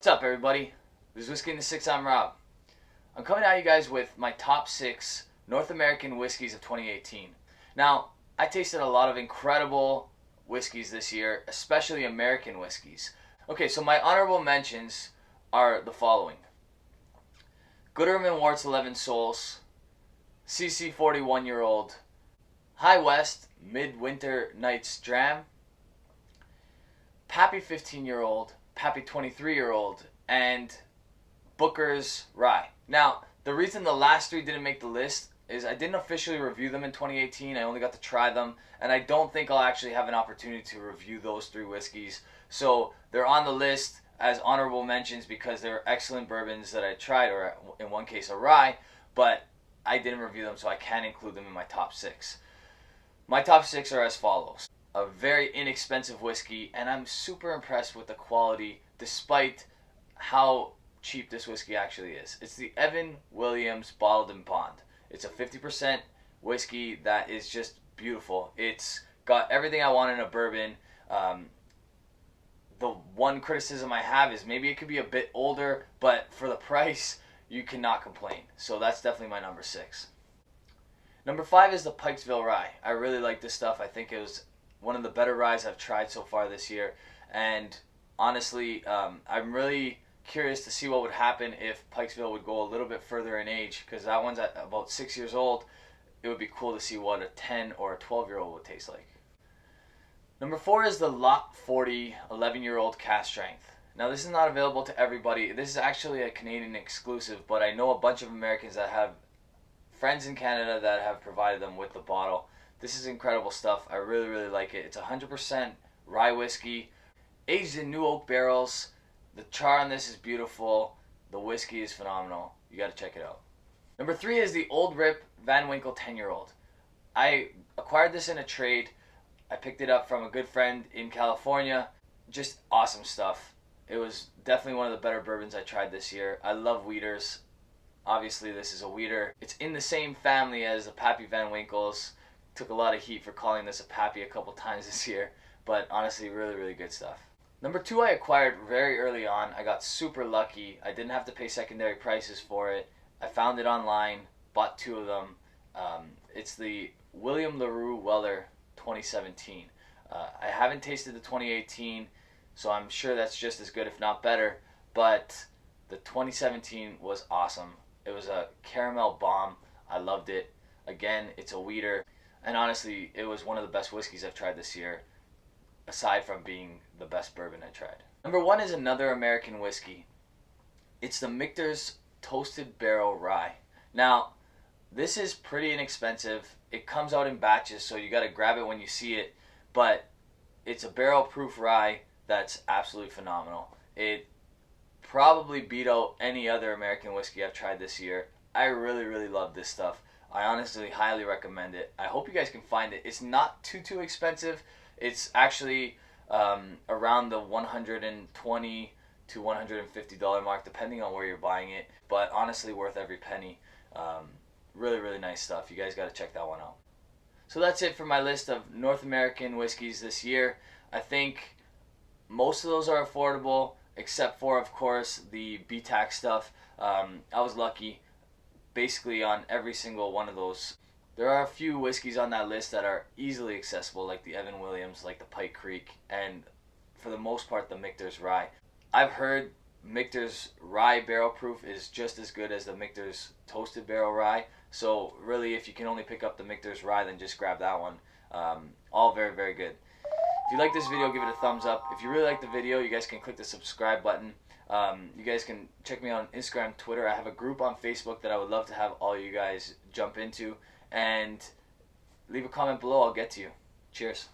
What's up, everybody? This is Whiskey in the Six. I'm Rob. I'm coming at you guys with my top 6 North American whiskeys of 2018. Now, I tasted a lot of incredible whiskeys this year, especially American whiskeys. Okay, so my honorable mentions are the following: Gooderham & Worts 11 Souls, CC 41-year-old, High West Midwinter Nights Dram, Pappy 15-year-old, Pappy 23-year-old, and Booker's Rye. Now, the reason the last 3 didn't make the list is I didn't officially review them in 2018. I only got to try them, and I don't think I'll actually have an opportunity to review those 3 whiskeys. So they're on the list as honorable mentions because they're excellent bourbons that I tried, or in one case a rye, but I didn't review them, so I can't include them in my top 6. My top 6 are as follows: a very inexpensive whiskey, and I'm super impressed with the quality despite how cheap this whiskey actually is. It's the Evan Williams Bottled in Bond. It's a 50% whiskey that is just beautiful. It's got everything I want in a bourbon. The one criticism I have is maybe it could be a bit older, but for the price, you cannot complain. So that's definitely my number 6. Number 5 is the Pikesville Rye. I really like this stuff. I think it was one of the better ryes I've tried so far this year, and honestly, I'm really curious to see what would happen if Pikesville would go a little bit further in age, because that one's at about 6 years old. It would be cool to see what a 10 or a 12-year-old would taste like. Number 4 is the Lot 40 11-year-old Cask Strength. Now, this is not available to everybody. This is actually a Canadian exclusive, but I know a bunch of Americans that have friends in Canada that have provided them with the bottle. This is incredible stuff. I really, really like it. It's 100% rye whiskey, aged in new oak barrels. The char on this is beautiful. The whiskey is phenomenal. You got to check it out. Number 3 is the Old Rip Van Winkle 10-year-old. I acquired this in a trade. I picked it up from a good friend in California. Just awesome stuff. It was definitely one of the better bourbons I tried this year. I love wheaters. Obviously, this is a wheater. It's in the same family as the Pappy Van Winkles. Took a lot of heat for calling this a Pappy a couple times this year, but honestly, really, really good stuff. Number 2 I acquired very early on. I got super lucky. I didn't have to pay secondary prices for it. I found it online, bought 2 of them. It's the William LaRue Weller 2017. I haven't tasted the 2018, so I'm sure that's just as good, if not better, but the 2017 was awesome. It was a caramel bomb. I loved it. Again, it's a wheater. And honestly, it was one of the best whiskeys I've tried this year, aside from being the best bourbon I tried. Number 1 is another American whiskey. It's the Michter's Toasted Barrel Rye. Now, this is pretty inexpensive. It comes out in batches, so you got to grab it when you see it. But it's a barrel-proof rye that's absolutely phenomenal. It probably beat out any other American whiskey I've tried this year. I really, really love this stuff. I honestly highly recommend it. I hope you guys can find it. It's not too expensive. It's actually around the $120 to $150 mark, depending on where you're buying it. But honestly, worth every penny. Really, really nice stuff. You guys got to check that one out. So that's it for my list of North American whiskeys this year. I think most of those are affordable, except for, of course, the BTAC stuff. I was lucky basically on every single one of those. There are a few whiskeys on that list that are easily accessible, like the Evan Williams, like the Pike Creek, and for the most part, the Michter's Rye. I've heard Michter's Rye Barrel Proof is just as good as the Michter's Toasted Barrel Rye. So really, if you can only pick up the Michter's Rye, then just grab that one. All very, very good. If you like this video, give it a thumbs up. If you really like the video, you guys can click the subscribe button. You guys can check me out on Instagram, Twitter. I have a group on Facebook that I would love to have all you guys jump into. And leave a comment below. I'll get to you. Cheers.